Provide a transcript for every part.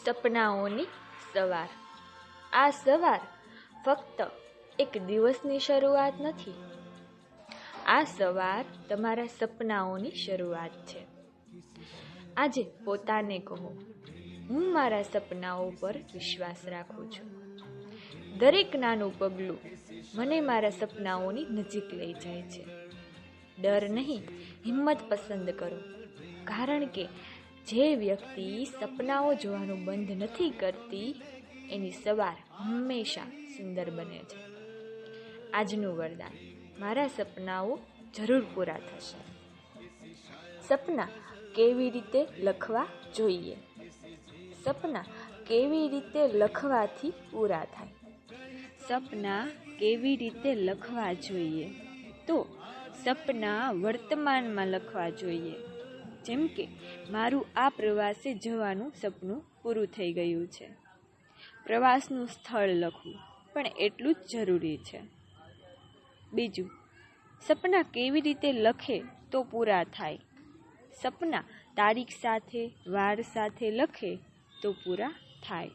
સપનાઓની સવાર. આ સવાર ફક્ત એક દિવસની શરૂઆત નથી. આ સવાર તમારા સપનાઓની શરૂઆત છે. આજે પોતાને કહો, હું મારા સપનાઓ પર વિશ્વાસ રાખું છું. દરેક નાનું પગલું મને મારા સપનાઓની નજીક લઈ જાય છે. ડર નહીં, હિંમત પસંદ કરો. કારણ કે જે વ્યક્તિ સપનાઓ જોવાનું બંધ નથી કરતી, એની સવાર હંમેશા સુંદર બને છે. આજનું વરદાન: મારા સપનાઓ જરૂર પૂરા થશે. સપના કેવી રીતે લખવા જોઈએ? સપના કેવી રીતે લખવાથી પૂરા થાય? સપના કેવી રીતે લખવા જોઈએ? તો સપના વર્તમાનમાં લખવા જોઈએ. જેમ કે મારું આ પ્રવાસે જવાનું સપનું પૂરું થઈ ગયું છે. પ્રવાસનું સ્થળ લખવું પણ એટલું જ જરૂરી છે. બીજું, સપના કેવી રીતે લખે તો પૂરા થાય? સપના તારીખ સાથે, વાર સાથે લખે તો પૂરા થાય.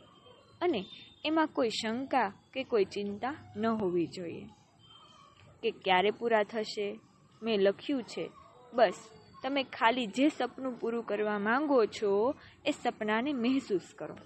અને એમાં કોઈ શંકા કે કોઈ ચિંતા ન હોવી જોઈએ કે ક્યારે પૂરા થશે. મેં લખ્યું છે, બસ તમે ખાલી જે સપનું પૂરું કરવા માંગો છો એ સપનાને મહેસૂસ કરો.